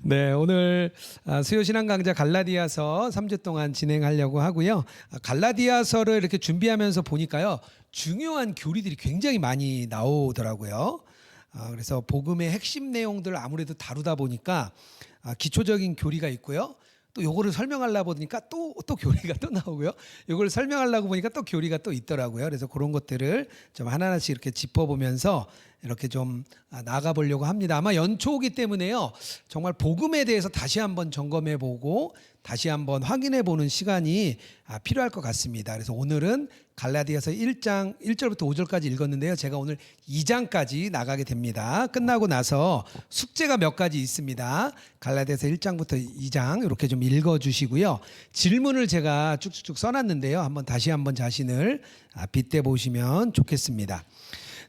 네, 오늘 수요 신앙 강좌 갈라디아서 3주 동안 진행하려고 하고요. 갈라디아서를 이렇게 준비하면서 보니까요. 중요한 교리들이 굉장히 많이 나오더라고요. 그래서 복음의 핵심 내용들을 아무래도 다루다 보니까 기초적인 교리가 있고요. 또 요거를 설명하려고 보니까 또 교리가 또 나오고요. 요걸 설명하려고 보니까 또 교리가 또 있더라고요. 그래서 그런 것들을 좀 하나하나씩 이렇게 짚어보면서 이렇게 좀 나가 보려고 합니다. 아마 연초기 때문에요. 정말 복음에 대해서 다시 한번 점검해 보고 다시 한번 확인해 보는 시간이 필요할 것 같습니다. 그래서 오늘은 갈라디아서 1장 1절부터 5절까지 읽었는데요. 제가 오늘 2장까지 나가게 됩니다. 끝나고 나서 숙제가 몇 가지 있습니다. 갈라디아서 1장부터 2장 이렇게 좀 읽어 주시고요. 질문을 제가 쭉쭉쭉 써놨는데요. 다시 한번 자신을 빗대 보시면 좋겠습니다.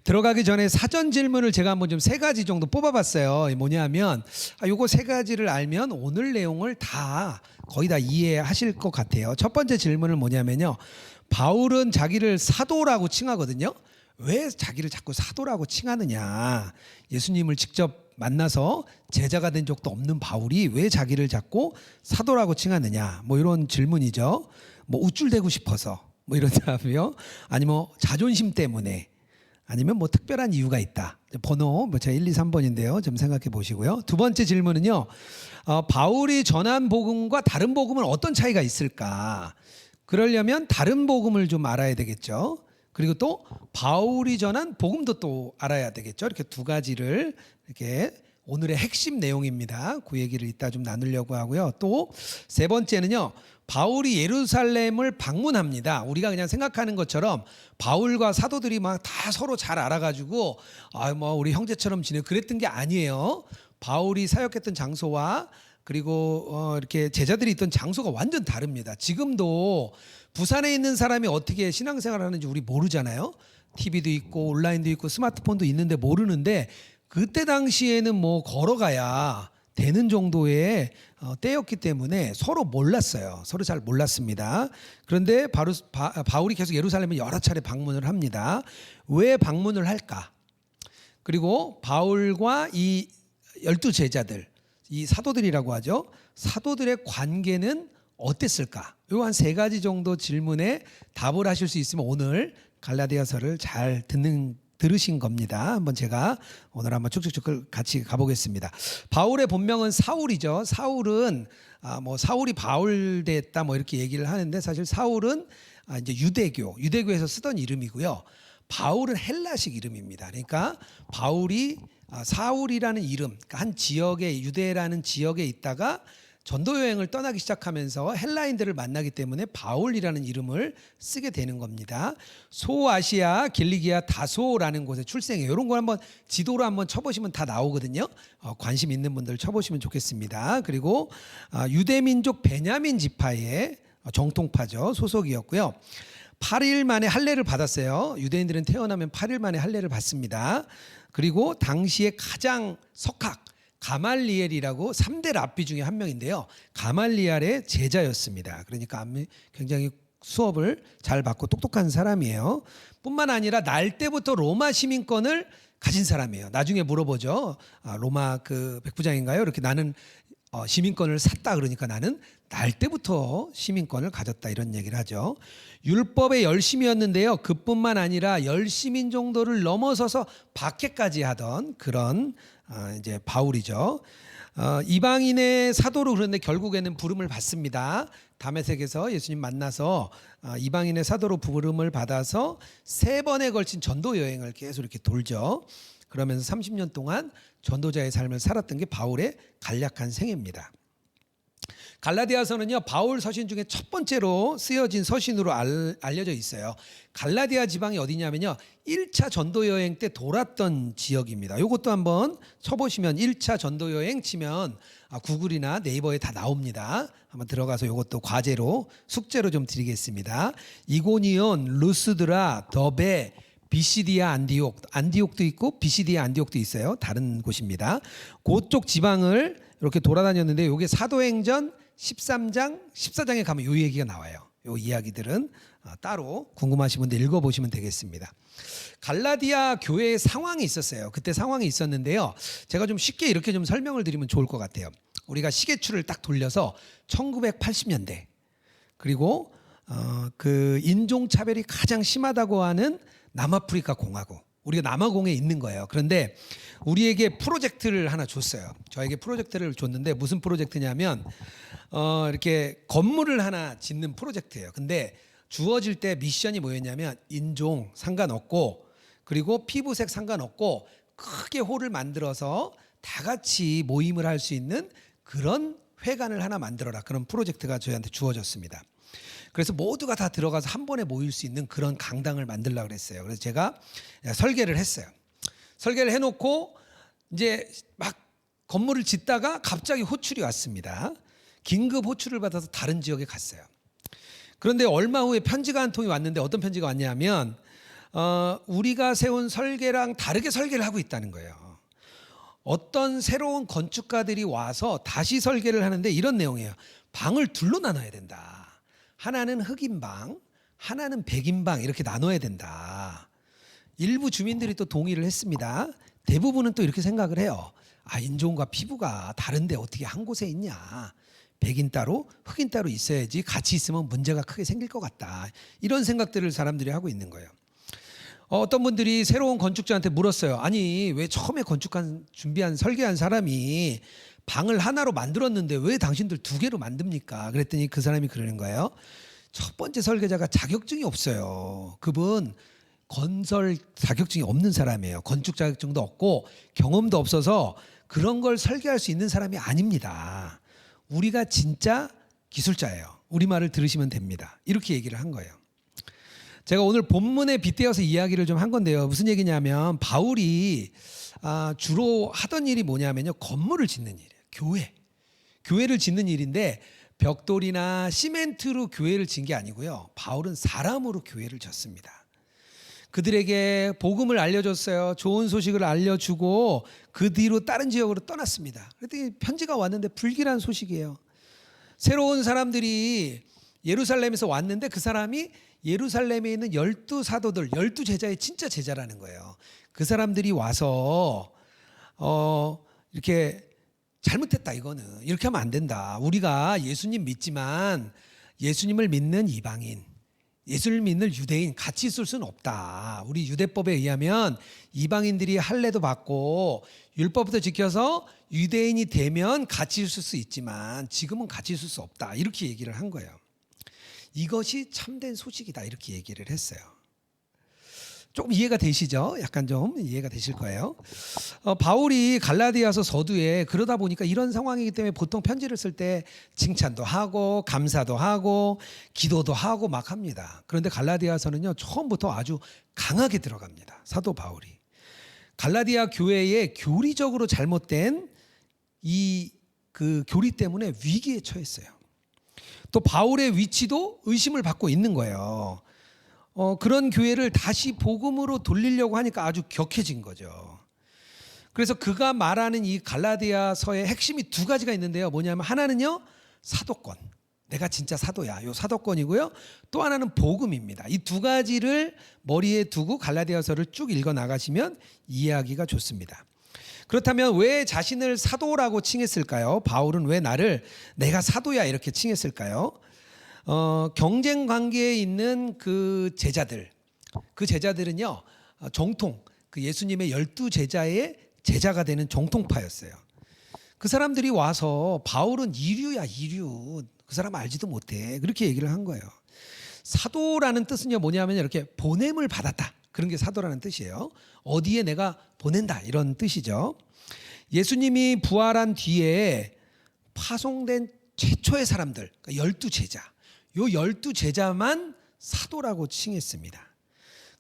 들어가기 전에 사전 질문을 제가 한번 좀 3가지 정도 뽑아봤어요. 뭐냐면 요거 3가지를 알면 오늘 내용을 거의 다 이해하실 것 같아요. 첫 번째 질문은 뭐냐면요. 바울은 자기를 사도라고 칭하거든요. 왜 자기를 자꾸 사도라고 칭하느냐. 예수님을 직접 만나서 제자가 된 적도 없는 바울이 왜 자기를 자꾸 사도라고 칭하느냐. 이런 질문이죠. 우쭐대고 싶어서 이렇다고요. 아니면 자존심 때문에 아니면 특별한 이유가 있다. 번호 제가 1, 2, 3번인데요. 좀 생각해 보시고요. 두 번째 질문은요. 바울이 전한 복음과 다른 복음은 어떤 차이가 있을까? 그러려면 다른 복음을 좀 알아야 되겠죠. 그리고 또 바울이 전한 복음도 또 알아야 되겠죠. 이렇게 2가지를 이렇게 오늘의 핵심 내용입니다. 그 얘기를 이따 좀 나누려고 하고요. 또 3번째는요. 바울이 예루살렘을 방문합니다. 우리가 그냥 생각하는 것처럼 바울과 사도들이 다 서로 잘 알아가지고 우리 형제처럼 지내고 그랬던 게 아니에요. 바울이 사역했던 장소와 그리고 이렇게 제자들이 있던 장소가 완전 다릅니다. 지금도 부산에 있는 사람이 어떻게 신앙생활을 하는지 우리 모르잖아요. TV도 있고 온라인도 있고 스마트폰도 있는데 모르는데 그때 당시에는 걸어가야 되는 정도의 때였기 때문에 서로 몰랐어요. 서로 잘 몰랐습니다. 그런데 바울이 계속 예루살렘을 여러 차례 방문을 합니다. 왜 방문을 할까? 그리고 바울과 이 12제자들, 이 사도들이라고 하죠. 사도들의 관계는 어땠을까? 요 한 3가지 정도 질문에 답을 하실 수 있으면 오늘 갈라디아서를 잘 들으신 겁니다. 제가 오늘 한번 쭉쭉쭉 같이 가보겠습니다. 바울의 본명은 사울이죠. 사울은 사울이 바울 됐다 이렇게 얘기를 하는데 사실 사울은 이제 유대교에서 쓰던 이름이고요. 바울은 헬라식 이름입니다. 그러니까 바울이 사울이라는 이름, 그러니까 한 지역에 유대라는 지역에 있다가 전도 여행을 떠나기 시작하면서 헬라인들을 만나기 때문에 바울이라는 이름을 쓰게 되는 겁니다. 소아시아 길리기아 다소라는 곳에 출생해요. 이런 거 한번 지도로 한번 쳐보시면 다 나오거든요. 관심 있는 분들 쳐보시면 좋겠습니다. 그리고 유대민족 베냐민 지파의 정통파죠. 소속이었고요. 8일 만에 할례를 받았어요. 유대인들은 태어나면 8일 만에 할례를 받습니다. 그리고 당시에 가장 석학 가말리엘이라고 3대 랍비 중에 한 명인데요. 가말리엘의 제자였습니다. 그러니까 굉장히 수업을 잘 받고 똑똑한 사람이에요. 뿐만 아니라 날 때부터 로마 시민권을 가진 사람이에요. 나중에 물어보죠. 로마 백부장인가요? 이렇게 나는 시민권을 샀다 그러니까 나는 날 때부터 시민권을 가졌다 이런 얘기를 하죠. 율법의 열심이었는데요. 그뿐만 아니라 열심인 정도를 넘어서서 박해까지 하던 그런 이제 바울이죠. 이방인의 사도로 그런데 결국에는 부름을 받습니다. 다메섹에서 예수님 만나서 이방인의 사도로 부름을 받아서 3번에 걸친 전도 여행을 계속 이렇게 돌죠. 그러면서 30년 동안 전도자의 삶을 살았던 게 바울의 간략한 생애입니다. 갈라디아서는요, 바울 서신 중에 첫 번째로 쓰여진 서신으로 알려져 있어요. 갈라디아 지방이 어디냐면요, 1차 전도 여행 때 돌았던 지역입니다. 이것도 한번 쳐보시면 1차 전도 여행 치면 구글이나 네이버에 다 나옵니다. 한번 들어가서 이것도 과제로 숙제로 좀 드리겠습니다. 이고니온, 루스드라, 더베, 비시디아 안디옥도 있고 비시디아 안디옥도 있어요. 다른 곳입니다. 그쪽 지방을 이렇게 돌아다녔는데 이게 사도행전 13장, 14장에 가면 이 얘기가 나와요. 이 이야기들은 따로 궁금하신 분들 읽어보시면 되겠습니다. 갈라디아 교회의 상황이 있었어요. 그때 상황이 있었는데요. 제가 좀 쉽게 이렇게 좀 설명을 드리면 좋을 것 같아요. 우리가 시계추를 딱 돌려서 1980년대 그리고 그 인종차별이 가장 심하다고 하는 남아프리카 공화국, 우리가 남아공에 있는 거예요. 그런데 우리에게 프로젝트를 하나 줬어요. 저에게 프로젝트를 줬는데 무슨 프로젝트냐면 이렇게 건물을 하나 짓는 프로젝트예요. 근데 주어질 때 미션이 뭐였냐면 인종 상관없고 그리고 피부색 상관없고 크게 홀을 만들어서 다 같이 모임을 할 수 있는 그런 회관을 하나 만들어라. 그런 프로젝트가 저희한테 주어졌습니다. 그래서 모두가 다 들어가서 한 번에 모일 수 있는 그런 강당을 만들려고 그랬어요. 그래서 제가 설계를 했어요. 설계를 해놓고 이제 막 건물을 짓다가 갑자기 호출이 왔습니다. 긴급 호출을 받아서 다른 지역에 갔어요. 그런데 얼마 후에 편지가 한 통이 왔는데 어떤 편지가 왔냐면 우리가 세운 설계랑 다르게 설계를 하고 있다는 거예요. 어떤 새로운 건축가들이 와서 다시 설계를 하는데 이런 내용이에요. 방을 둘로 나눠야 된다. 하나는 흑인 방, 하나는 백인 방 이렇게 나눠야 된다. 일부 주민들이 또 동의를 했습니다. 대부분은 또 이렇게 생각을 해요. 인종과 피부가 다른데 어떻게 한 곳에 있냐. 백인 따로 흑인 따로 있어야지 같이 있으면 문제가 크게 생길 것 같다. 이런 생각들을 사람들이 하고 있는 거예요. 어떤 분들이 새로운 건축자한테 물었어요. 아니 왜 처음에 준비한 설계한 사람이 방을 하나로 만들었는데 왜 당신들 두 개로 만듭니까? 그랬더니 그 사람이 그러는 거예요. 첫 번째 설계자가 자격증이 없어요. 그분 건설 자격증이 없는 사람이에요. 건축 자격증도 없고 경험도 없어서 그런 걸 설계할 수 있는 사람이 아닙니다. 우리가 진짜 기술자예요. 우리 말을 들으시면 됩니다. 이렇게 얘기를 한 거예요. 제가 오늘 본문에 빗대어서 이야기를 좀 한 건데요. 무슨 얘기냐면 바울이 주로 하던 일이 뭐냐면요. 건물을 짓는 일이에요. 교회를 짓는 일인데 벽돌이나 시멘트로 교회를 짓는 게 아니고요. 바울은 사람으로 교회를 졌습니다. 그들에게 복음을 알려줬어요. 좋은 소식을 알려주고 그 뒤로 다른 지역으로 떠났습니다. 그랬더니 편지가 왔는데 불길한 소식이에요. 새로운 사람들이 예루살렘에서 왔는데 그 사람이 예루살렘에 있는 12사도들, 12제자의 진짜 제자라는 거예요. 그 사람들이 와서 이렇게 잘못했다 이거는. 이렇게 하면 안 된다. 우리가 예수님 믿지만 예수님을 믿는 이방인, 예수를 믿는 유대인 같이 있을 수는 없다. 우리 유대법에 의하면 이방인들이 할례도 받고 율법부터 지켜서 유대인이 되면 같이 있을 수 있지만 지금은 같이 있을 수 없다. 이렇게 얘기를 한 거예요. 이것이 참된 소식이다 이렇게 얘기를 했어요. 조금 이해가 되시죠? 약간 좀 이해가 되실 거예요. 바울이 갈라디아서 서두에 그러다 보니까 이런 상황이기 때문에 보통 편지를 쓸 때 칭찬도 하고 감사도 하고 기도도 하고 막 합니다. 그런데 갈라디아서는요 처음부터 아주 강하게 들어갑니다. 사도 바울이 갈라디아 교회의 교리적으로 잘못된 그 교리 때문에 위기에 처했어요. 또 바울의 위치도 의심을 받고 있는 거예요. 그런 교회를 다시 복음으로 돌리려고 하니까 아주 격해진 거죠. 그래서 그가 말하는 이 갈라디아서의 핵심이 두 가지가 있는데요. 뭐냐면 하나는요 사도권, 내가 진짜 사도야, 요 사도권이고요. 또 하나는 복음입니다. 이 두 가지를 머리에 두고 갈라디아서를 쭉 읽어 나가시면 이해하기가 좋습니다. 그렇다면 왜 자신을 사도라고 칭했을까요? 바울은 왜 나를 내가 사도야 이렇게 칭했을까요? 경쟁 관계에 있는 그 제자들은요 정통, 그 예수님의 12제자의 제자가 되는 정통파였어요. 그 사람들이 와서 바울은 이류야 이류, 그 사람 알지도 못해 그렇게 얘기를 한 거예요. 사도라는 뜻은요 뭐냐면 이렇게 보냄을 받았다, 그런 게 사도라는 뜻이에요. 어디에 내가 보낸다 이런 뜻이죠. 예수님이 부활한 뒤에 파송된 최초의 사람들, 그러니까 12제자, 요 12제자만 사도라고 칭했습니다.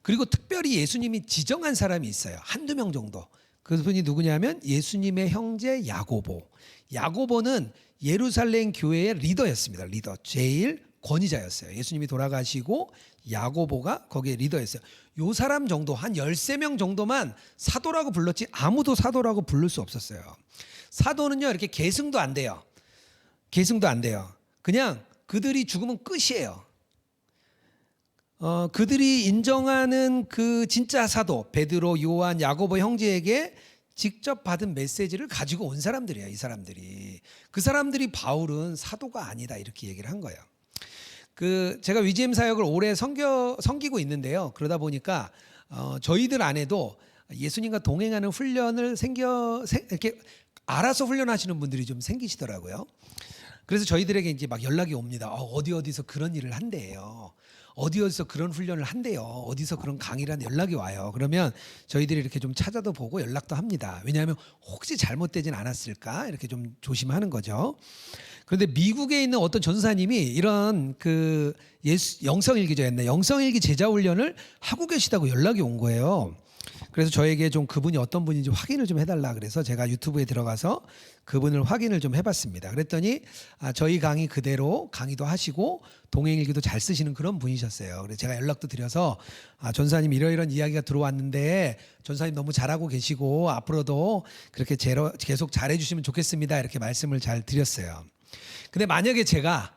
그리고 특별히 예수님이 지정한 사람이 있어요. 한두 명 정도. 그분이 누구냐면 예수님의 형제 야고보. 야고보는 예루살렘 교회의 리더였습니다. 리더, 제일 권위자였어요. 예수님이 돌아가시고 야고보가 거기에 리더였어요. 요 사람 정도, 한 13명 정도만 사도라고 불렀지 아무도 사도라고 부를 수 없었어요. 사도는요 이렇게 계승도 안 돼요. 계승도 안 돼요. 그냥 그들이 죽으면 끝이에요. 그들이 인정하는 그 진짜 사도 베드로, 요한, 야고보 형제에게 직접 받은 메시지를 가지고 온 사람들이에요. 이 사람들이. 그 사람들이 바울은 사도가 아니다 이렇게 얘기를 한 거예요. 제가 위지엠 사역을 오래 섬기고 있는데요. 그러다 보니까 저희들 안에도 예수님과 동행하는 훈련을 이렇게 알아서 훈련하시는 분들이 좀 생기시더라고요. 그래서 저희들에게 이제 막 연락이 옵니다. 어디서 그런 일을 한대요. 어디서 그런 훈련을 한대요. 어디서 그런 강의를 하는 연락이 와요. 그러면 저희들이 이렇게 좀 찾아도 보고 연락도 합니다. 왜냐하면 혹시 잘못되진 않았을까 이렇게 좀 조심하는 거죠. 그런데 미국에 있는 어떤 전사님이 이런 영성일기 제자 훈련을 하고 계시다고 연락이 온 거예요. 그래서 저에게 좀 그분이 어떤 분인지 확인을 좀 해달라 그래서 제가 유튜브에 들어가서 그분을 확인을 좀 해봤습니다. 그랬더니 저희 강의 그대로 강의도 하시고 동행일기도 잘 쓰시는 그런 분이셨어요. 그래서 제가 연락도 드려서 전사님 이러이런 이야기가 들어왔는데 전사님 너무 잘하고 계시고 앞으로도 그렇게 계속 잘해주시면 좋겠습니다. 이렇게 말씀을 잘 드렸어요. 근데 만약에 제가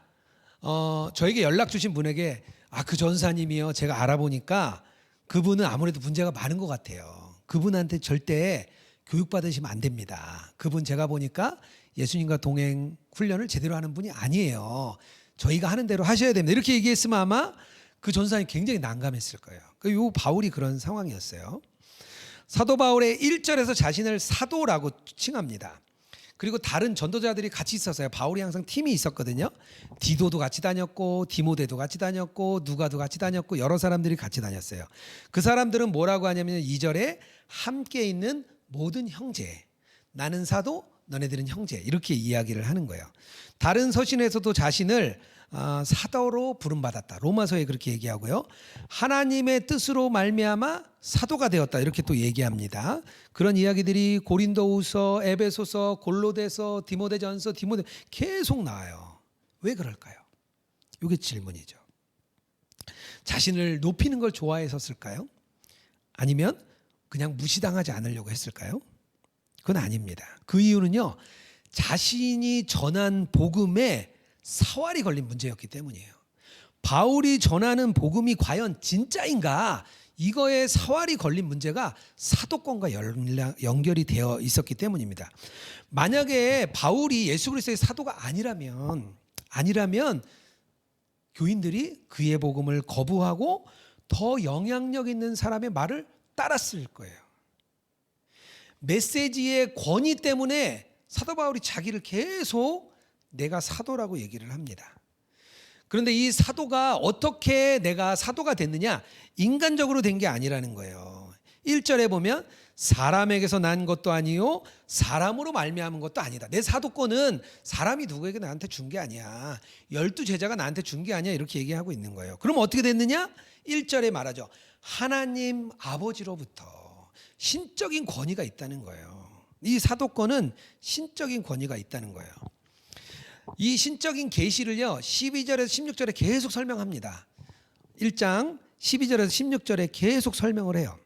저에게 연락 주신 분에게 그 전사님이요 제가 알아보니까 그분은 아무래도 문제가 많은 것 같아요. 그분한테 절대 교육받으시면 안 됩니다. 그분 제가 보니까 예수님과 동행 훈련을 제대로 하는 분이 아니에요. 저희가 하는 대로 하셔야 됩니다. 이렇게 얘기했으면 아마 그 전사님이 굉장히 난감했을 거예요. 요 바울이 그런 상황이었어요. 사도 바울의 1절에서 자신을 사도라고 칭합니다. 그리고 다른 전도자들이 같이 있었어요. 바울이 항상 팀이 있었거든요. 디도도 같이 다녔고 디모데도 같이 다녔고 누가도 같이 다녔고 여러 사람들이 같이 다녔어요. 그 사람들은 뭐라고 하냐면 2절에 함께 있는 모든 형제, 나는 사도 너네들은 형제 이렇게 이야기를 하는 거예요. 다른 서신에서도 자신을 사도로 부름받았다. 로마서에 그렇게 얘기하고요. 하나님의 뜻으로 말미암아 사도가 되었다. 이렇게 또 얘기합니다. 그런 이야기들이 고린도후서, 에베소서, 골로새서, 디모데전서, 계속 나와요. 왜 그럴까요? 이게 질문이죠. 자신을 높이는 걸 좋아했었을까요? 아니면 그냥 무시당하지 않으려고 했을까요? 그건 아닙니다. 그 이유는요. 자신이 전한 복음에 사활이 걸린 문제였기 때문이에요. 바울이 전하는 복음이 과연 진짜인가? 이거에 사활이 걸린 문제가 사도권과 연결이 되어 있었기 때문입니다. 만약에 바울이 예수 그리스도의 사도가 아니라면 교인들이 그의 복음을 거부하고 더 영향력 있는 사람의 말을 따랐을 거예요. 메시지의 권위 때문에 사도 바울이 자기를 계속 내가 사도라고 얘기를 합니다. 그런데 이 사도가 어떻게 내가 사도가 됐느냐? 인간적으로 된 게 아니라는 거예요. 1절에 보면 사람에게서 난 것도 아니요 사람으로 말미암은 것도 아니다. 내 사도권은 사람이 누구에게 나한테 준 게 아니야. 12제자가 나한테 준 게 아니야. 이렇게 얘기하고 있는 거예요. 그럼 어떻게 됐느냐? 1절에 말하죠. 하나님 아버지로부터 신적인 권위가 있다는 거예요. 이 사도권은 신적인 권위가 있다는 거예요. 이 신적인 계시를요 12절에서 16절에 계속 설명합니다. 1장 12절에서 16절에 계속 설명을 해요.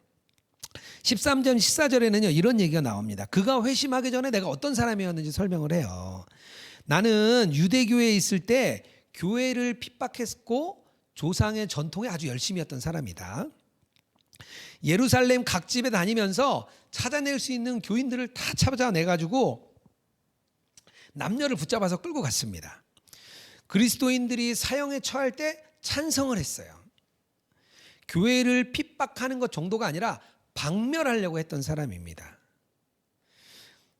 13절 14절에는요 이런 얘기가 나옵니다. 그가 회심하기 전에 내가 어떤 사람이었는지 설명을 해요. 나는 유대교회에 있을 때 교회를 핍박했고 조상의 전통에 아주 열심히 했던 사람이다. 예루살렘 각 집에 다니면서 찾아낼 수 있는 교인들을 다 찾아내가지고 남녀를 붙잡아서 끌고 갔습니다. 그리스도인들이 사형에 처할 때 찬성을 했어요. 교회를 핍박하는 것 정도가 아니라 박멸하려고 했던 사람입니다.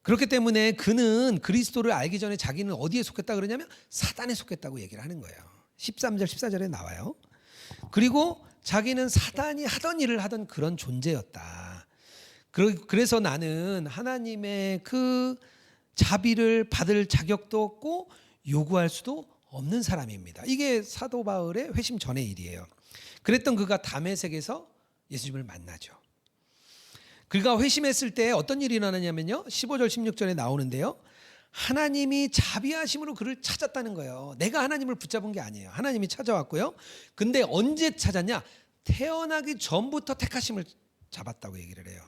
그렇기 때문에 그는 그리스도를 알기 전에 자기는 어디에 속했다 그러냐면 사단에 속했다고 얘기를 하는 거예요. 13절 14절에 나와요. 그리고 자기는 사단이 하던 일을 하던 그런 존재였다. 그래서 나는 하나님의 그 자비를 받을 자격도 없고 요구할 수도 없는 사람입니다. 이게 사도 바울의 회심 전의 일이에요. 그랬던 그가 다메섹에서 예수님을 만나죠. 그가 회심했을 때 어떤 일이 일어나냐면요 15절 16절에 나오는데요 하나님이 자비하심으로 그를 찾았다는 거예요. 내가 하나님을 붙잡은 게 아니에요. 하나님이 찾아왔고요. 근데 언제 찾았냐? 태어나기 전부터 택하심을 잡았다고 얘기를 해요.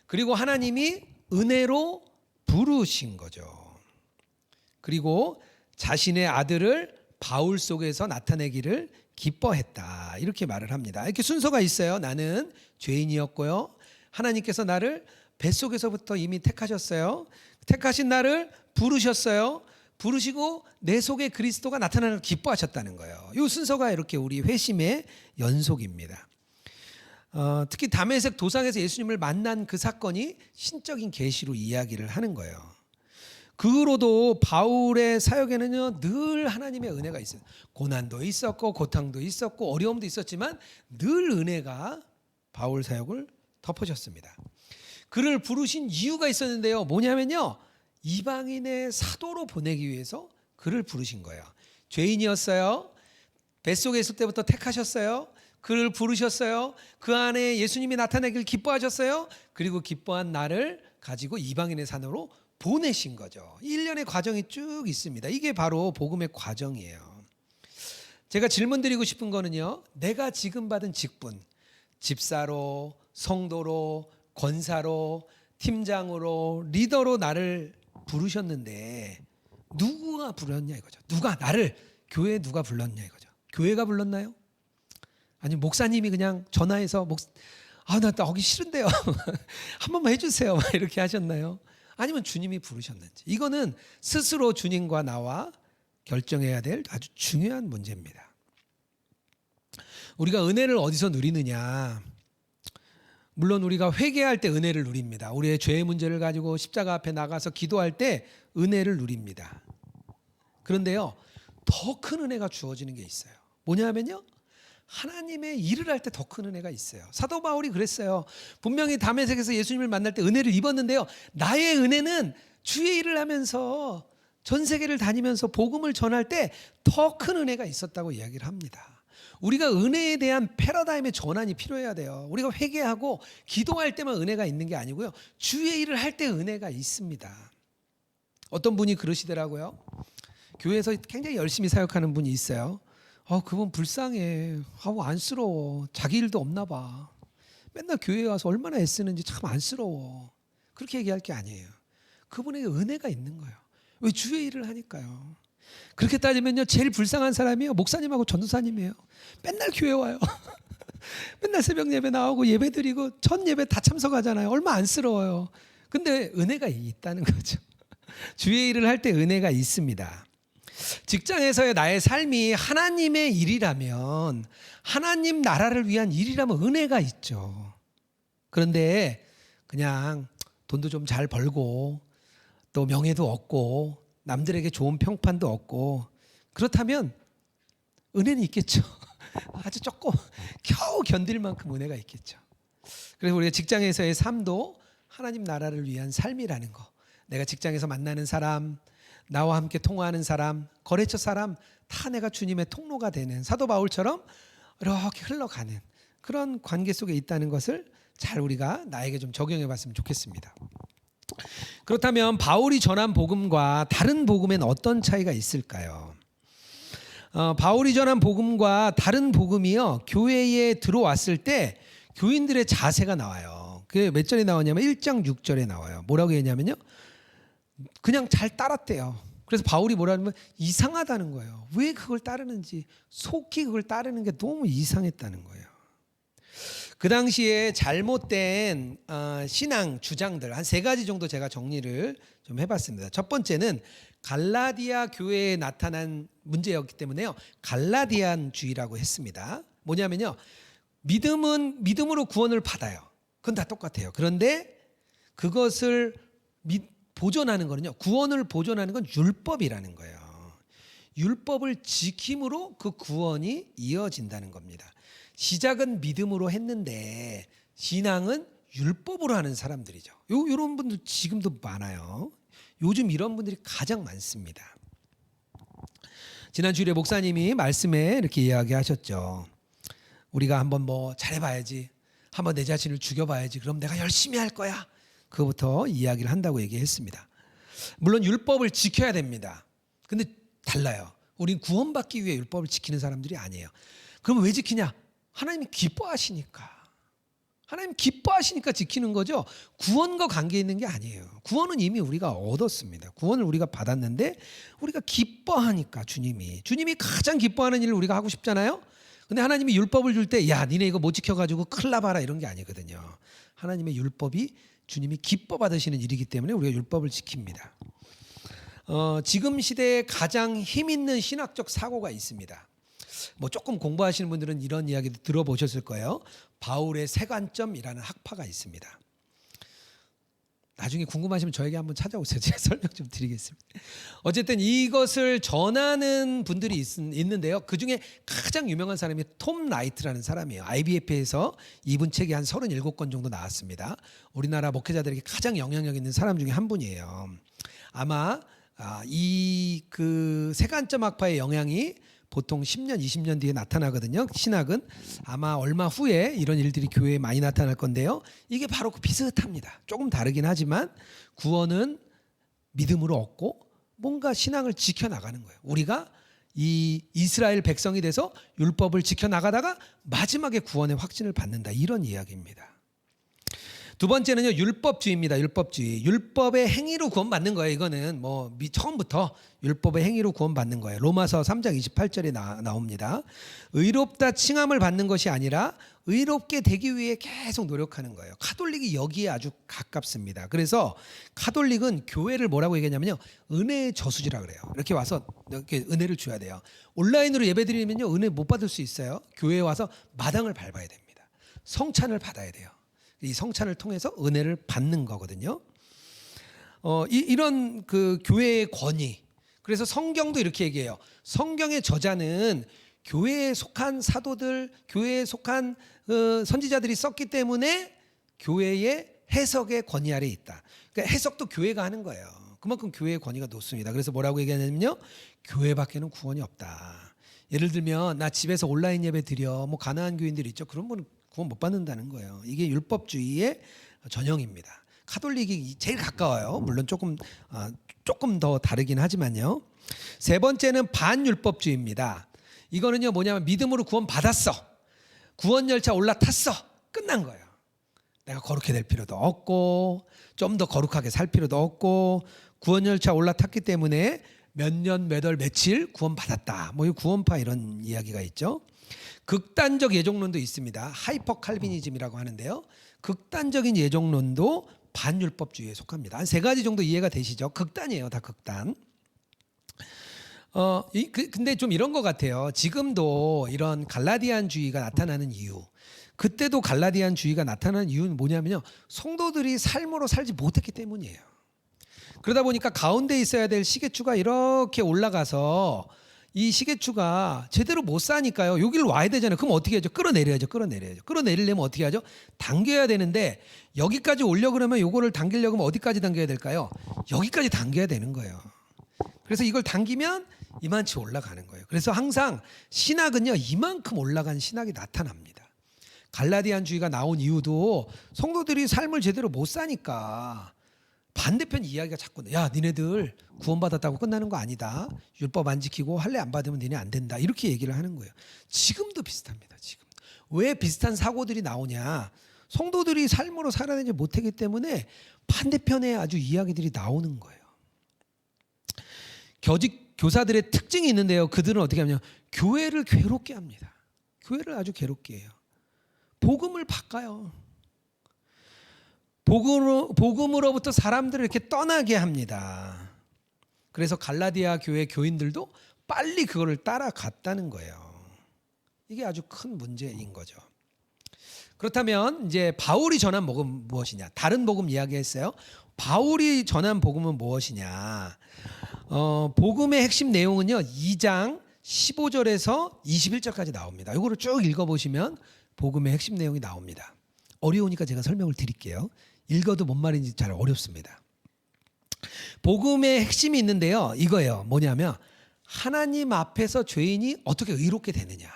그리고 하나님이 은혜로 부르신 거죠. 그리고 자신의 아들을 바울 속에서 나타내기를 기뻐했다. 이렇게 말을 합니다. 이렇게 순서가 있어요. 나는 죄인이었고요. 하나님께서 나를 뱃속에서부터 이미 택하셨어요. 택하신 나를 부르셨어요. 부르시고 내 속에 그리스도가 나타나는 걸 기뻐하셨다는 거예요. 이 순서가 이렇게 우리 회심의 연속입니다. 특히 다메섹 도상에서 예수님을 만난 그 사건이 신적인 계시로 이야기를 하는 거예요. 그 후로도 바울의 사역에는요 늘 하나님의 은혜가 있어요. 고난도 있었고 고통도 있었고 어려움도 있었지만 늘 은혜가 바울 사역을 덮어줬습니다. 그를 부르신 이유가 있었는데요. 뭐냐면요, 이방인의 사도로 보내기 위해서 그를 부르신 거예요. 죄인이었어요. 뱃속에 있을 때부터 택하셨어요. 그를 부르셨어요. 그 안에 예수님이 나타나길 기뻐하셨어요. 그리고 기뻐한 나를 가지고 이방인의 산으로 보내신 거죠. 1년의 과정이 쭉 있습니다. 이게 바로 복음의 과정이에요. 제가 질문 드리고 싶은 거는요, 내가 지금 받은 직분, 집사로, 성도로, 권사로, 팀장으로, 리더로 나를 부르셨는데 누가 불렀냐 이거죠. 누가 나를, 교회에 누가 불렀냐 이거죠. 교회가 불렀나요? 아니 목사님이 그냥 전화해서 나 오기 싫은데요. 한 번만 해주세요. 막 이렇게 하셨나요? 아니면 주님이 부르셨는지. 이거는 스스로 주님과 나와 결정해야 될 아주 중요한 문제입니다. 우리가 은혜를 어디서 누리느냐? 물론 우리가 회개할 때 은혜를 누립니다. 우리의 죄의 문제를 가지고 십자가 앞에 나가서 기도할 때 은혜를 누립니다. 그런데요, 더 큰 은혜가 주어지는 게 있어요. 뭐냐면요, 하나님의 일을 할 때 더 큰 은혜가 있어요. 사도 바울이 그랬어요. 분명히 다메섹에서 예수님을 만날 때 은혜를 입었는데요, 나의 은혜는 주의 일을 하면서 전 세계를 다니면서 복음을 전할 때 더 큰 은혜가 있었다고 이야기를 합니다. 우리가 은혜에 대한 패러다임의 전환이 필요해야 돼요. 우리가 회개하고 기도할 때만 은혜가 있는 게 아니고요, 주의 일을 할 때 은혜가 있습니다. 어떤 분이 그러시더라고요. 교회에서 굉장히 열심히 사역하는 분이 있어요. 그분 불쌍해. 안쓰러워. 자기 일도 없나 봐. 맨날 교회에 와서 얼마나 애쓰는지 참 안쓰러워. 그렇게 얘기할 게 아니에요. 그분에게 은혜가 있는 거예요. 왜? 주의 일을 하니까요. 그렇게 따지면요, 제일 불쌍한 사람이요, 목사님하고 전도사님이에요. 맨날 교회 와요. 맨날 새벽 예배 나오고 예배 드리고 전 예배 다 참석하잖아요. 얼마나 안쓰러워요. 근데 은혜가 있다는 거죠. 주의 일을 할 때 은혜가 있습니다. 직장에서의 나의 삶이 하나님의 일이라면, 하나님 나라를 위한 일이라면 은혜가 있죠. 그런데 그냥 돈도 좀 잘 벌고 또 명예도 얻고 남들에게 좋은 평판도 얻고 그렇다면 은혜는 있겠죠. 아주 조금 겨우 견딜 만큼 은혜가 있겠죠. 그래서 우리가 직장에서의 삶도 하나님 나라를 위한 삶이라는 거, 내가 직장에서 만나는 사람, 나와 함께 통화하는 사람, 거래처 사람 다 내가 주님의 통로가 되는, 사도 바울처럼 이렇게 흘러가는 그런 관계 속에 있다는 것을 잘 우리가 나에게 좀 적용해 봤으면 좋겠습니다. 그렇다면 바울이 전한 복음과 다른 복음엔 어떤 차이가 있을까요? 바울이 전한 복음과 다른 복음이요, 교회에 들어왔을 때 교인들의 자세가 나와요. 그게 몇 절에 나오냐면 1장 6절에 나와요. 뭐라고 했냐면요, 그냥 잘 따랐대요. 그래서 바울이 뭐라면 이상하다는 거예요. 왜 그걸 따르는지, 속히 그걸 따르는 게 너무 이상했다는 거예요. 그 당시에 잘못된 신앙 주장들 한 3가지 정도 제가 정리를 좀 해봤습니다. 첫 번째는 갈라디아 교회에 나타난 문제였기 때문에요, 갈라디안주의라고 했습니다. 뭐냐면요, 믿음으로 구원을 받아요. 그건 다 똑같아요. 그런데 그것을 보존하는 거는요, 구원을 보존하는 건 율법이라는 거예요. 율법을 지킴으로 그 구원이 이어진다는 겁니다. 시작은 믿음으로 했는데 신앙은 율법으로 하는 사람들이죠. 이런 분들 지금도 많아요. 요즘 이런 분들이 가장 많습니다. 지난 주일에 목사님이 말씀에 이렇게 이야기하셨죠. 우리가 한번 잘해봐야지, 한번 내 자신을 죽여봐야지, 그럼 내가 열심히 할 거야. 그거부터 이야기를 한다고 얘기했습니다. 물론 율법을 지켜야 됩니다. 근데 달라요. 우린 구원받기 위해 율법을 지키는 사람들이 아니에요. 그럼 왜 지키냐? 하나님이 기뻐하시니까. 하나님 기뻐하시니까 지키는 거죠. 구원과 관계 있는 게 아니에요. 구원은 이미 우리가 얻었습니다. 구원을 우리가 받았는데 우리가 기뻐하니까, 주님이 가장 기뻐하는 일을 우리가 하고 싶잖아요. 근데 하나님이 율법을 줄 때, 야 니네 이거 못 지켜가지고 큰일 나봐라, 이런 게 아니거든요. 하나님의 율법이 주님이 기뻐 받으시는 일이기 때문에 우리가 율법을 지킵니다. 지금 시대에 가장 힘 있는 신학적 사고가 있습니다. 뭐 조금 공부하시는 분들은 이런 이야기도 들어보셨을 거예요. 바울의 세관점이라는 학파가 있습니다. 나중에 궁금하시면 저에게 한번 찾아오세요. 제가 설명 좀 드리겠습니다. 어쨌든 이것을 전하는 분들이 있는데요. 그중에 가장 유명한 사람이 톰 라이트라는 사람이에요. IBF에서 이분 책이 한 37권 정도 나왔습니다. 우리나라 목회자들에게 가장 영향력 있는 사람 중에 한 분이에요. 아마 이 그 세관점 학파의 영향이 보통 10년, 20년 뒤에 나타나거든요. 신학은 아마 얼마 후에 이런 일들이 교회에 많이 나타날 건데요. 이게 바로 비슷합니다. 조금 다르긴 하지만 구원은 믿음으로 얻고 뭔가 신앙을 지켜나가는 거예요. 우리가 이 이스라엘 백성이 돼서 율법을 지켜나가다가 마지막에 구원의 확신을 받는다. 이런 이야기입니다. 두 번째는요, 율법주의입니다. 율법주의. 율법의 행위로 구원받는 거예요. 이거는 뭐 처음부터 율법의 행위로 구원받는 거예요. 로마서 3장 28절에 나옵니다. 의롭다 칭함을 받는 것이 아니라 의롭게 되기 위해 계속 노력하는 거예요. 카톨릭이 여기에 아주 가깝습니다. 그래서 카톨릭은 교회를 뭐라고 얘기하냐면요, 은혜의 저수지라 그래요. 이렇게 와서 이렇게 은혜를 줘야 돼요. 온라인으로 예배드리면요, 은혜 못 받을 수 있어요. 교회에 와서 마당을 밟아야 됩니다. 성찬을 받아야 돼요. 이 성찬을 통해서 은혜를 받는 거거든요. 이런 그 교회의 권위. 그래서 성경도 이렇게 얘기해요. 성경의 저자는 교회에 속한 사도들, 교회에 속한 선지자들이 썼기 때문에 교회의 해석의 권위 아래에 있다. 그러니까 해석도 교회가 하는 거예요. 그만큼 교회의 권위가 높습니다. 그래서 뭐라고 얘기하냐면요, 교회밖에는 구원이 없다. 예를 들면 나 집에서 온라인 예배 드려, 뭐 가난한 교인들 있죠. 그런 분은 구원 못 받는다는 거예요. 이게 율법주의의 전형입니다. 카톨릭이 제일 가까워요. 물론 조금 더 다르긴 하지만요. 세 번째는 반율법주의입니다. 이거는요, 뭐냐면 믿음으로 구원 받았어. 구원 열차 올라탔어. 끝난 거예요. 내가 거룩해 될 필요도 없고 좀 더 거룩하게 살 필요도 없고 구원 열차 올라탔기 때문에 몇 년, 몇 월, 며칠 구원 받았다. 뭐 이 구원파 이런 이야기가 있죠. 극단적 예종론도 있습니다. 하이퍼 칼비니즘이라고 하는데요. 극단적인 예종론도 반율법주의에 속합니다. 한 세 가지 정도 이해가 되시죠? 극단이에요, 다 극단. 근데 좀 이런 것 같아요. 지금도 이런 갈라디안주의가 나타나는 이유, 그때도 갈라디안주의가 나타나는 이유는 뭐냐면요, 성도들이 삶으로 살지 못했기 때문이에요. 그러다 보니까 가운데 있어야 될 시계추가 이렇게 올라가서 이 시계추가 제대로 못 사니까요, 여기를 와야 되잖아요. 그럼 어떻게 하죠? 끌어내려야죠. 끌어내리려면 어떻게 하죠? 당겨야 되는데 여기까지 오려 그러면 요거를 당기려고 하면 어디까지 당겨야 될까요? 여기까지 당겨야 되는 거예요. 그래서 이걸 당기면 이만치 올라가는 거예요. 그래서 항상 신학은요, 이만큼 올라간 신학이 나타납니다. 갈라디안주의가 나온 이유도 성도들이 삶을 제대로 못 사니까 반대편 이야기가 자꾸, 야 니네들 구원받았다고 끝나는 거 아니다. 율법 안 지키고 할례 안 받으면 니네 안 된다. 이렇게 얘기를 하는 거예요. 지금도 비슷합니다. 지금 왜 비슷한 사고들이 나오냐? 성도들이 삶으로 살아내지 못하기 때문에 반대편에 아주 이야기들이 나오는 거예요. 교직 교사들의 특징이 있는데요. 그들은 어떻게 하냐면 교회를 괴롭게 합니다. 교회를 아주 괴롭게 해요. 복음을 바꿔요. 복음으로부터 사람들을 이렇게 떠나게 합니다. 그래서 갈라디아 교회 교인들도 빨리 그거를 따라갔다는 거예요. 이게 아주 큰 문제인 거죠. 그렇다면 이제 바울이 전한 복음 무엇이냐? 다른 복음 이야기했어요. 바울이 전한 복음은 무엇이냐? 복음의 핵심 내용은요, 2장 15절에서 21절까지 나옵니다. 이거를 쭉 읽어보시면 복음의 핵심 내용이 나옵니다. 어려우니까 제가 설명을 드릴게요. 읽어도 뭔 말인지 잘 어렵습니다. 복음의 핵심이 있는데요, 이거예요. 뭐냐면 하나님 앞에서 죄인이 어떻게 의롭게 되느냐.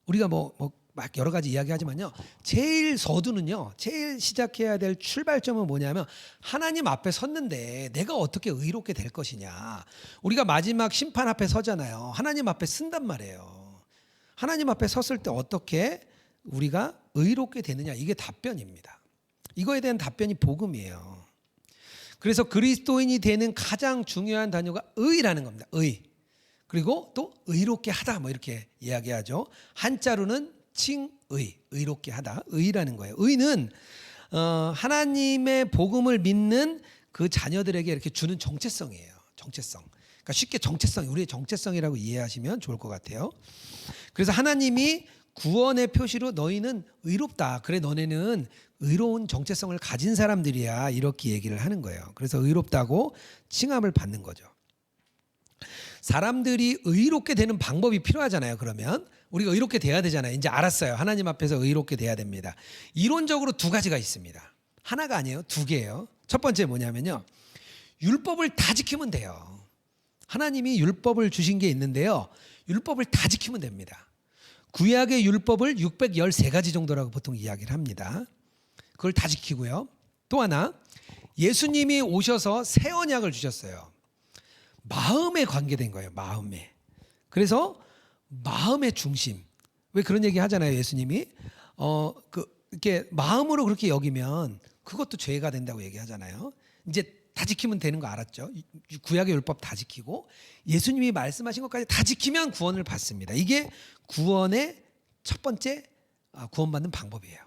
우리가 막 여러 가지 이야기하지만요, 제일 서두는요, 제일 시작해야 될 출발점은 뭐냐면 하나님 앞에 섰는데 내가 어떻게 의롭게 될 것이냐. 우리가 마지막 심판 앞에 서잖아요. 하나님 앞에 쓴단 말이에요. 하나님 앞에 섰을 때 어떻게 우리가 의롭게 되느냐, 이게 답변입니다. 이거에 대한 답변이 복음이에요. 그래서 그리스도인이 되는 가장 중요한 단어가 의라는 겁니다. 의. 그리고 또 의롭게 하다, 뭐 이렇게 이야기하죠. 한자로는 칭의, 의롭게 하다, 의라는 거예요. 의는 하나님의 복음을 믿는 그 자녀들에게 이렇게 주는 정체성이에요. 정체성. 그러니까 쉽게 정체성, 우리의 정체성이라고 이해하시면 좋을 것 같아요. 그래서 하나님이 구원의 표시로 너희는 의롭다. 그래 너네는 의로운 정체성을 가진 사람들이야. 이렇게 얘기를 하는 거예요. 그래서 의롭다고 칭함을 받는 거죠. 사람들이 의롭게 되는 방법이 필요하잖아요. 그러면 우리가 의롭게 돼야 되잖아요. 이제 알았어요. 하나님 앞에서 의롭게 돼야 됩니다. 이론적으로 두 가지가 있습니다. 하나가 아니에요. 두 개예요. 첫 번째 뭐냐면요. 율법을 다 지키면 돼요. 하나님이 율법을 주신 게 있는데요. 율법을 다 지키면 됩니다. 구약의 율법을 613가지 정도라고 보통 이야기를 합니다. 그걸 다 지키고요. 또 하나, 예수님이 오셔서 새 언약을 주셨어요. 마음에 관계된 거예요. 마음에. 그래서 마음의 중심. 왜 그런 얘기 하잖아요. 예수님이 이렇게 마음으로 그렇게 여기면 그것도 죄가 된다고 얘기하잖아요. 이제 다 지키면 되는 거 알았죠? 구약의 율법 다 지키고 예수님이 말씀하신 것까지 다 지키면 구원을 받습니다. 이게 구원의 첫 번째 구원받는 방법이에요.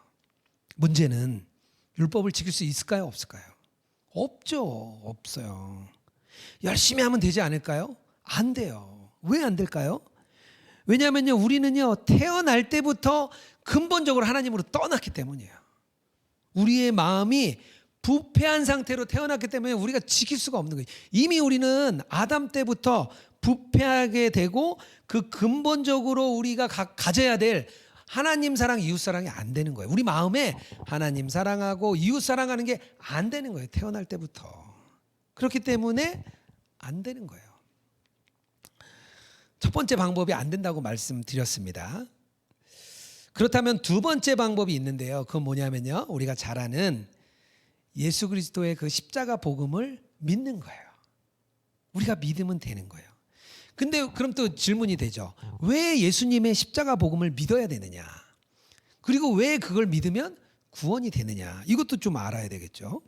문제는 율법을 지킬 수 있을까요? 없을까요? 없죠. 없어요. 열심히 하면 되지 않을까요? 안 돼요. 왜 안 될까요? 왜냐하면요, 우리는요 태어날 때부터 근본적으로 하나님으로 떠났기 때문이에요. 우리의 마음이 부패한 상태로 태어났기 때문에 우리가 지킬 수가 없는 거예요. 이미 우리는 아담 때부터 부패하게 되고 그 근본적으로 우리가 가져야 될 하나님 사랑, 이웃 사랑이 안 되는 거예요. 우리 마음에 하나님 사랑하고 이웃 사랑하는 게 안 되는 거예요. 태어날 때부터. 그렇기 때문에 안 되는 거예요. 첫 번째 방법이 안 된다고 말씀드렸습니다. 그렇다면 두 번째 방법이 있는데요. 그건 뭐냐면요. 우리가 잘 아는 예수 그리스도의 그 십자가 복음을 믿는 거예요. 우리가 믿으면 되는 거예요. 근데 그럼 또 질문이 되죠. 왜 예수님의 십자가 복음을 믿어야 되느냐? 그리고 왜 그걸 믿으면 구원이 되느냐? 이것도 좀 알아야 되겠죠.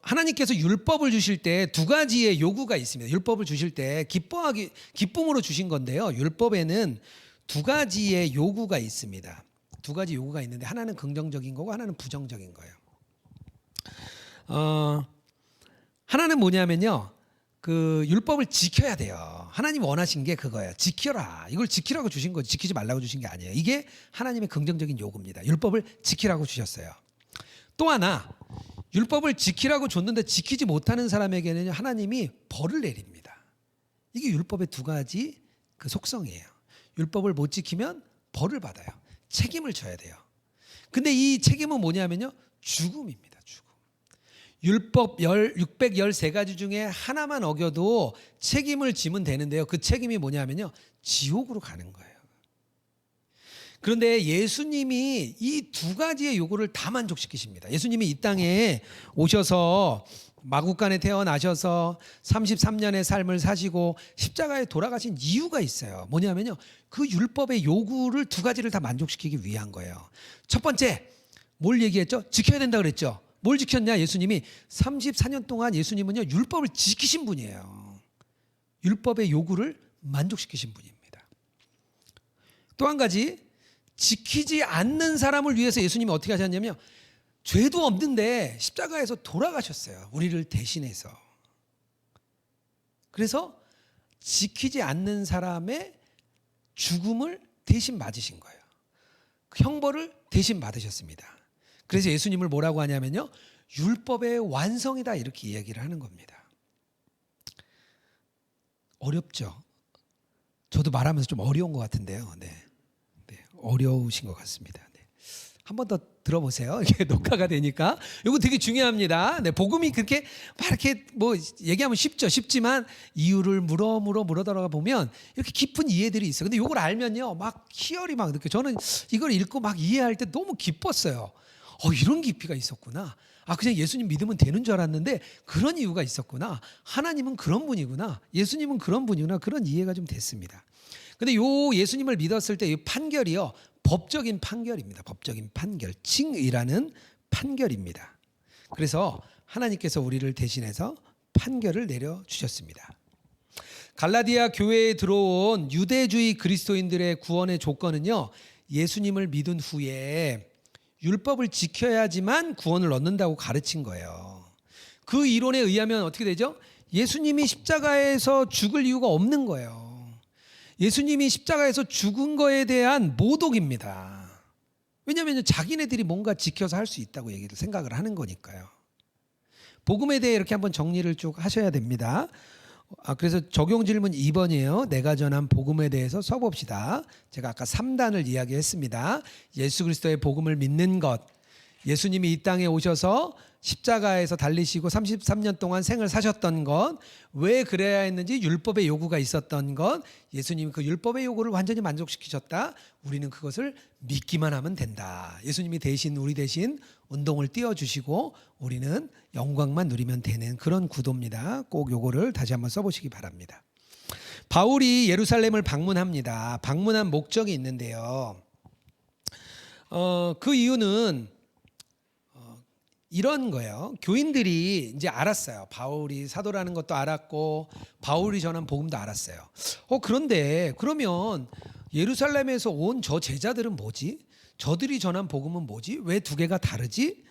하나님께서 율법을 주실 때 두 가지의 요구가 있습니다. 율법을 주실 때 기쁨으로 주신 건데요. 율법에는 두 가지의 요구가 있습니다. 두 가지 요구가 있는데 하나는 긍정적인 거고 하나는 부정적인 거예요. 하나는 뭐냐면요. 그 율법을 지켜야 돼요. 하나님 원하신 게 그거예요. 지켜라. 이걸 지키라고 주신 거지. 지키지 말라고 주신 게 아니에요. 이게 하나님의 긍정적인 요구입니다. 율법을 지키라고 주셨어요. 또 하나, 율법을 지키라고 줬는데 지키지 못하는 사람에게는 하나님이 벌을 내립니다. 이게 율법의 두 가지 그 속성이에요. 율법을 못 지키면 벌을 받아요. 책임을 져야 돼요. 근데 이 책임은 뭐냐면요. 죽음입니다. 죽음. 율법 613가지 중에 하나만 어겨도 책임을 지면 되는데요. 그 책임이 뭐냐면요. 지옥으로 가는 거예요. 그런데 예수님이 이 두 가지의 요구를 다 만족시키십니다. 예수님이 이 땅에 오셔서 마구간에 태어나셔서 33년의 삶을 사시고 십자가에 돌아가신 이유가 있어요. 뭐냐면요. 그 율법의 요구를 두 가지를 다 만족시키기 위한 거예요. 첫 번째, 뭘 얘기했죠? 지켜야 된다 그랬죠. 뭘 지켰냐? 예수님이 34년 동안 예수님은요. 율법을 지키신 분이에요. 율법의 요구를 만족시키신 분입니다. 또 한 가지, 지키지 않는 사람을 위해서 예수님이 어떻게 하셨냐면요. 죄도 없는데 십자가에서 돌아가셨어요. 우리를 대신해서. 그래서 지키지 않는 사람의 죽음을 대신 맞으신 거예요. 그 형벌을 대신 받으셨습니다. 그래서 예수님을 뭐라고 하냐면요. 율법의 완성이다 이렇게 이야기를 하는 겁니다. 어렵죠? 저도 말하면서 좀 어려운 것 같은데요. 네. 어려우신 것 같습니다. 네. 한 번 더 들어보세요. 이게 녹화가 되니까. 이거 되게 중요합니다. 네, 복음이 그렇게 막 이렇게 뭐 얘기하면 쉽지만 이유를 물어 들어가 보면 이렇게 깊은 이해들이 있어요. 근데 이걸 알면요, 막 희열이 막 느껴요. 저는 이걸 읽고 막 이해할 때 너무 기뻤어요. 이런 깊이가 있었구나. 그냥 예수님 믿으면 되는 줄 알았는데 그런 이유가 있었구나. 하나님은 그런 분이구나. 예수님은 그런 분이구나. 그런 이해가 좀 됐습니다. 근데 요 예수님을 믿었을 때 이 판결이요. 법적인 판결입니다. 법적인 판결. 칭의라는 판결입니다. 그래서 하나님께서 우리를 대신해서 판결을 내려주셨습니다. 갈라디아 교회에 들어온 유대주의 그리스도인들의 구원의 조건은요. 예수님을 믿은 후에 율법을 지켜야지만 구원을 얻는다고 가르친 거예요. 그 이론에 의하면 어떻게 되죠? 예수님이 십자가에서 죽을 이유가 없는 거예요. 예수님이 십자가에서 죽은 거에 대한 모독입니다. 왜냐하면 자기네들이 뭔가 지켜서 할 수 있다고 얘기를 생각을 하는 거니까요. 복음에 대해 이렇게 한번 정리를 쭉 하셔야 됩니다. 그래서 적용 질문 2번이에요. 내가 전한 복음에 대해서 써봅시다. 제가 아까 3단을 이야기했습니다. 예수 그리스도의 복음을 믿는 것, 예수님이 이 땅에 오셔서 십자가에서 달리시고 33년 동안 생을 사셨던 것, 왜 그래야 했는지 율법의 요구가 있었던 것, 예수님이 그 율법의 요구를 완전히 만족시키셨다. 우리는 그것을 믿기만 하면 된다. 예수님이 대신 우리 대신 운동을 띄워주시고 우리는 영광만 누리면 되는 그런 구도입니다. 꼭 요거를 다시 한번 써보시기 바랍니다. 바울이 예루살렘을 방문합니다. 방문한 목적이 있는데요. 그 이유는 이런 거예요. 교인들이 이제 알았어요. 바울이 사도라는 것도 알았고 바울이 전한 복음도 알았어요. 그런데 그러면 예루살렘에서 온 저 제자들은 뭐지? 저들이 전한 복음은 뭐지? 왜 두 개가 다르지?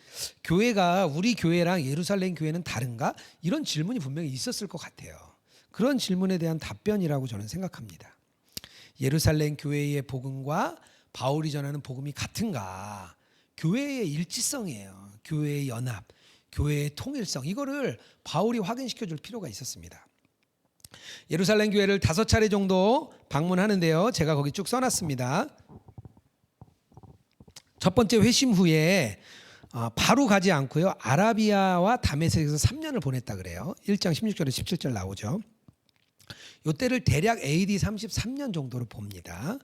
교회가 우리 교회랑 예루살렘 교회는 다른가? 이런 질문이 분명히 있었을 것 같아요. 그런 질문에 대한 답변이라고 저는 생각합니다. 예루살렘 교회의 복음과 바울이 전하는 복음이 같은가? 교회의 일치성이에요. 교회의 연합, 교회의 통일성, 이거를 바울이 확인시켜 줄 필요가 있었습니다. 예루살렘 교회를 5차례 정도 방문하는데요. 제가 거기 쭉 써놨습니다. 첫 번째 회심 후에 바로 가지 않고요. 아라비아와 다메섹에서 3년을 보냈다 그래요. 1장 16절에 17절 나오죠. 이때를 대략 AD 33년 정도로 봅니다.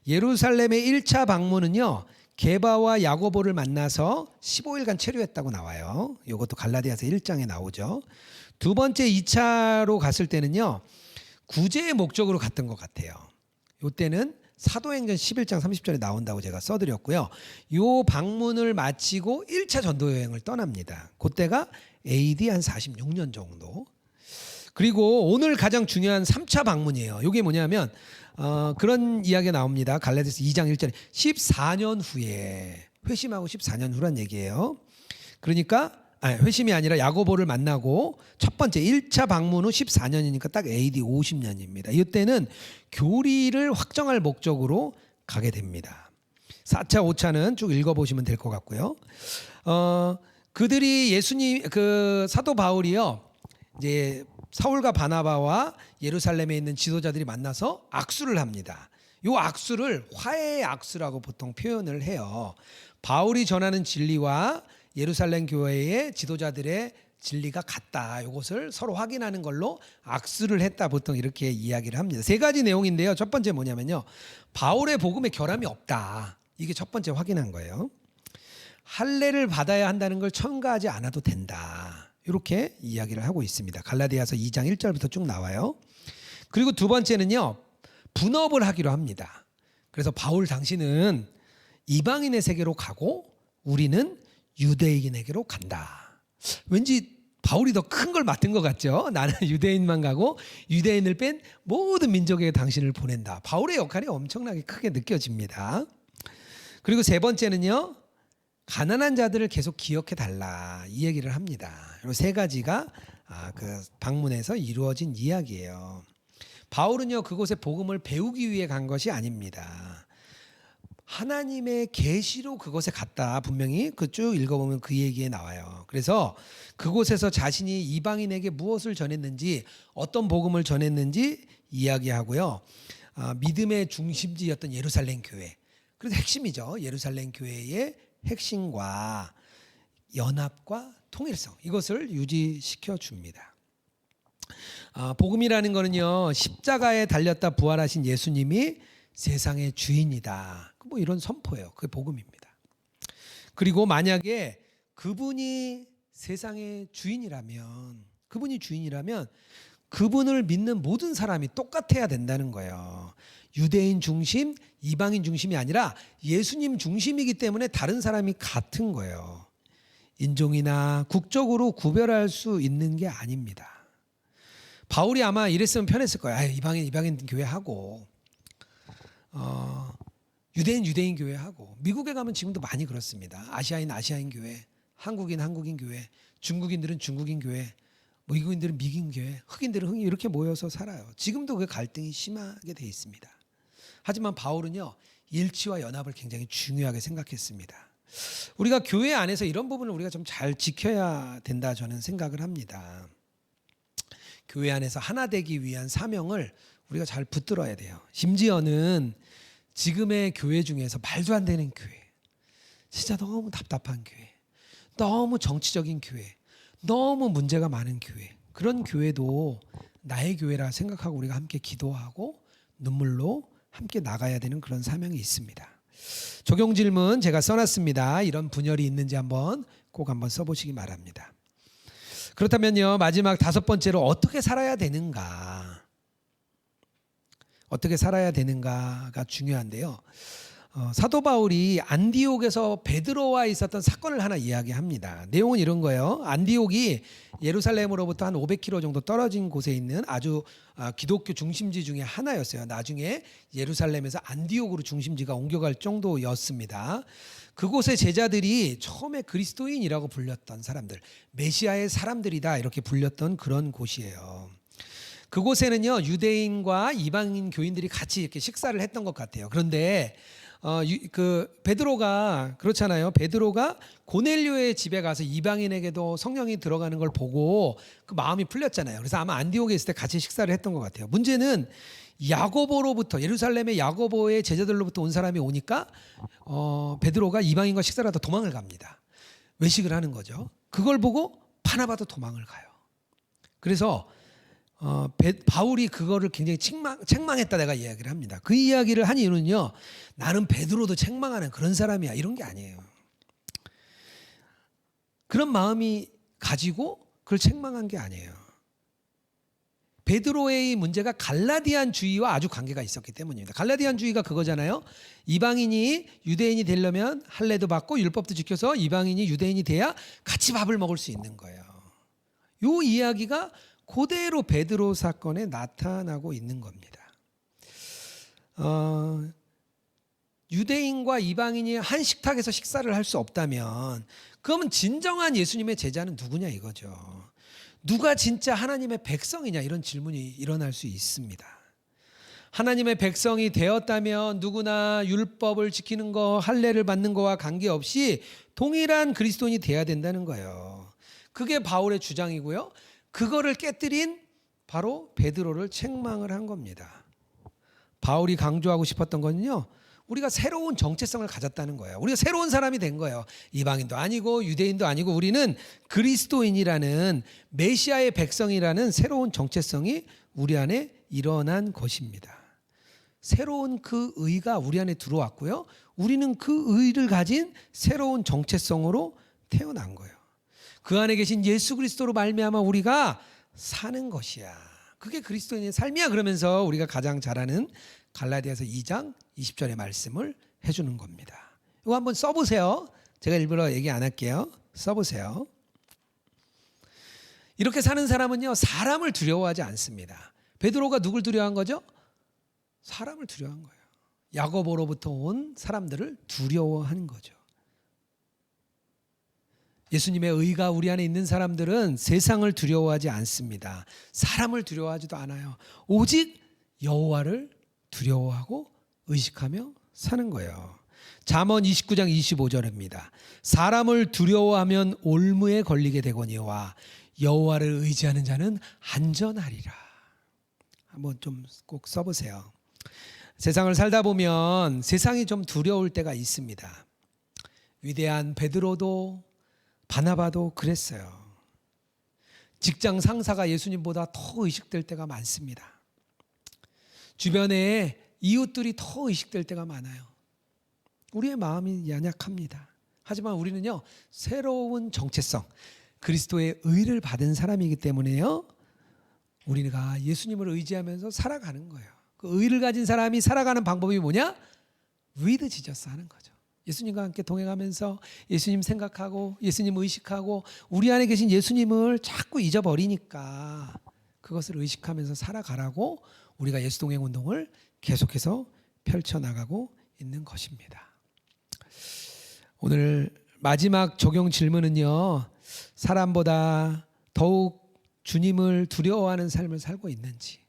예루살렘의 1차 방문은요. 게바와 야고보를 만나서 15일간 체류했다고 나와요. 이것도 갈라디아서 1장에 나오죠. 두 번째 2차로 갔을 때는요. 구제의 목적으로 갔던 것 같아요. 이때는 사도행전 11장 30절에 나온다고 제가 써드렸고요. 이 방문을 마치고 1차 전도여행을 떠납니다. 그때가 AD 한 46년 정도. 그리고 오늘 가장 중요한 3차 방문이에요. 이게 뭐냐면 그런 이야기가 나옵니다. 갈라디아서 2장 1절에 14년 후에 회심하고 14년 후란 얘기예요. 그러니까 회심이 아니라 야고보를 만나고 첫 번째 1차 방문 후 14년이니까 딱 AD 50년입니다. 이때는 교리를 확정할 목적으로 가게 됩니다. 4차 5차는 쭉 읽어보시면 될 것 같고요. 그들이 예수님 사도 바울이요. 이제 사울과 바나바와 예루살렘에 있는 지도자들이 만나서 악수를 합니다. 이 악수를 화해의 악수라고 보통 표현을 해요. 바울이 전하는 진리와 예루살렘 교회의 지도자들의 진리가 같다. 이것을 서로 확인하는 걸로 악수를 했다. 보통 이렇게 이야기를 합니다. 3가지 내용인데요. 첫 번째 뭐냐면요. 바울의 복음에 결함이 없다. 이게 첫 번째 확인한 거예요. 할례를 받아야 한다는 걸 첨가하지 않아도 된다. 이렇게 이야기를 하고 있습니다. 갈라디아서 2장 1절부터 쭉 나와요. 그리고 두 번째는요. 분업을 하기로 합니다. 그래서 바울 당신은 이방인의 세계로 가고 우리는 유대인에게로 간다. 왠지 바울이 더 큰 걸 맡은 것 같죠. 나는 유대인만 가고 유대인을 뺀 모든 민족에게 당신을 보낸다. 바울의 역할이 엄청나게 크게 느껴집니다. 그리고 세 번째는요. 가난한 자들을 계속 기억해 달라. 이 얘기를 합니다. 이 3가지가 그 방문에서 이루어진 이야기예요. 바울은요. 그곳에 복음을 배우기 위해 간 것이 아닙니다. 하나님의 계시로 그곳에 갔다. 분명히 그 쭉 읽어보면 그 얘기에 나와요. 그래서 그곳에서 자신이 이방인에게 무엇을 전했는지 어떤 복음을 전했는지 이야기하고요. 믿음의 중심지였던 예루살렘 교회. 그래서 핵심이죠. 예루살렘 교회의 핵심과 연합과 통일성 이것을 유지시켜 줍니다. 복음이라는 거는요. 십자가에 달렸다 부활하신 예수님이 세상의 주인이다. 뭐 이런 선포예요. 그게 복음입니다. 그리고 만약에 그분이 세상의 주인이라면 그분을 믿는 모든 사람이 똑같아야 된다는 거예요. 유대인 중심, 이방인 중심이 아니라 예수님 중심이기 때문에 다른 사람이 같은 거예요. 인종이나 국적으로 구별할 수 있는 게 아닙니다. 바울이 아마 이랬으면 편했을 거예요. 이방인 교회 하고 유대인 교회하고, 미국에 가면 지금도 많이 그렇습니다. 아시아인 교회, 한국인 교회, 중국인들은 중국인 교회, 미국인들은 미국 교회, 흑인들은 흑인, 이렇게 모여서 살아요. 지금도 그 갈등이 심하게 돼 있습니다. 하지만 바울은요, 일치와 연합을 굉장히 중요하게 생각했습니다. 우리가 교회 안에서 이런 부분을 우리가 좀 잘 지켜야 된다, 저는 생각을 합니다. 교회 안에서 하나 되기 위한 사명을 우리가 잘 붙들어야 돼요. 심지어는 지금의 교회 중에서 말도 안 되는 교회, 진짜 너무 답답한 교회, 너무 정치적인 교회, 너무 문제가 많은 교회, 그런 교회도 나의 교회라 생각하고 우리가 함께 기도하고 눈물로 함께 나가야 되는 그런 사명이 있습니다. 적용 질문 제가 써놨습니다. 이런 분열이 있는지 꼭 한번 써보시기 바랍니다. 그렇다면요, 마지막 5번째로 어떻게 살아야 되는가? 어떻게 살아야 되는가가 중요한데요. 사도 바울이 안디옥에서 베드로와 있었던 사건을 하나 이야기합니다. 내용은 이런 거예요. 안디옥이 예루살렘으로부터 한 500km 정도 떨어진 곳에 있는 아주 기독교 중심지 중에 하나였어요. 나중에 예루살렘에서 안디옥으로 중심지가 옮겨갈 정도였습니다. 그곳의 제자들이 처음에 그리스도인이라고 불렸던 사람들, 메시아의 사람들이다 이렇게 불렸던 그런 곳이에요. 그곳에는요, 유대인과 이방인 교인들이 같이 이렇게 식사를 했던 것 같아요. 그런데 베드로가 그렇잖아요. 베드로가 고넬료의 집에 가서 이방인에게도 성령이 들어가는 걸 보고 그 마음이 풀렸잖아요. 그래서 아마 안디옥에 있을 때 같이 식사를 했던 것 같아요. 문제는 야고보로부터, 예루살렘의 야고보의 제자들로부터 온 사람이 오니까 베드로가 이방인과 식사를 하다 도망을 갑니다. 외식을 하는 거죠. 그걸 보고 바나바도 도망을 가요. 그래서 바울이 그거를 굉장히 책망했다 내가 이야기를 합니다. 그 이야기를 한 이유는요, 나는 베드로도 책망하는 그런 사람이야 이런 게 아니에요. 그런 마음이 가지고 그걸 책망한 게 아니에요. 베드로의 문제가 갈라디안주의와 아주 관계가 있었기 때문입니다. 갈라디안주의가 그거잖아요. 이방인이 유대인이 되려면 할례도 받고 율법도 지켜서 이방인이 유대인이 돼야 같이 밥을 먹을 수 있는 거예요. 이 이야기가 그대로 베드로 사건에 나타나고 있는 겁니다. 유대인과 이방인이 한 식탁에서 식사를 할 수 없다면 그러면 진정한 예수님의 제자는 누구냐 이거죠. 누가 진짜 하나님의 백성이냐 이런 질문이 일어날 수 있습니다. 하나님의 백성이 되었다면 누구나 율법을 지키는 거, 할례를 받는 거와 관계없이 동일한 그리스도인이 돼야 된다는 거예요. 그게 바울의 주장이고요. 그거를 깨뜨린 바로 베드로를 책망을 한 겁니다. 바울이 강조하고 싶었던 건요, 우리가 새로운 정체성을 가졌다는 거예요. 우리가 새로운 사람이 된 거예요. 이방인도 아니고 유대인도 아니고 우리는 그리스도인이라는, 메시아의 백성이라는 새로운 정체성이 우리 안에 일어난 것입니다. 새로운 그 의가 우리 안에 들어왔고요, 우리는 그 의를 가진 새로운 정체성으로 태어난 거예요. 그 안에 계신 예수 그리스도로 말미암아 우리가 사는 것이야. 그게 그리스도인의 삶이야. 그러면서 우리가 가장 잘 아는 갈라디아서 2장 20절의 말씀을 해주는 겁니다. 이거 한번 써보세요. 제가 일부러 얘기 안 할게요. 써보세요. 이렇게 사는 사람은요, 사람을 두려워하지 않습니다. 베드로가 누굴 두려워한 거죠? 사람을 두려워한 거예요. 야고보로부터 온 사람들을 두려워하는 거죠. 예수님의 의가 우리 안에 있는 사람들은 세상을 두려워하지 않습니다. 사람을 두려워하지도 않아요. 오직 여호와를 두려워하고 의식하며 사는 거예요. 잠언 29장 25절입니다. 사람을 두려워하면 올무에 걸리게 되거니와 여호와를 의지하는 자는 안전하리라. 한번 좀 꼭 써보세요. 세상을 살다 보면 세상이 좀 두려울 때가 있습니다. 위대한 베드로도 바나바도 그랬어요. 직장 상사가 예수님보다 더 의식될 때가 많습니다. 주변에 이웃들이 더 의식될 때가 많아요. 우리의 마음이 연약합니다. 하지만 우리는요, 새로운 정체성, 그리스도의 의를 받은 사람이기 때문에요, 우리가 예수님을 의지하면서 살아가는 거예요. 그 의를 가진 사람이 살아가는 방법이 뭐냐? 위드 지저스 하는 거죠. 예수님과 함께 동행하면서 예수님 생각하고 예수님 의식하고 우리 안에 계신 예수님을 자꾸 잊어버리니까 그것을 의식하면서 살아가라고 우리가 예수 동행 운동을 계속해서 펼쳐나가고 있는 것입니다. 오늘 마지막 적용 질문은요. 사람보다 더욱 주님을 두려워하는 삶을 살고 있는지,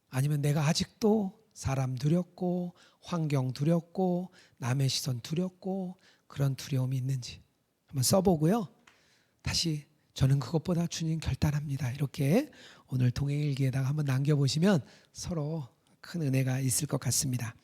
아니면 내가 아직도 사람 두렵고 환경 두렵고 남의 시선 두렵고 그런 두려움이 있는지 한번 써보고요. 다시 저는 그것보다 주님 결단합니다. 이렇게 오늘 동행일기에다가 한번 남겨보시면 서로 큰 은혜가 있을 것 같습니다.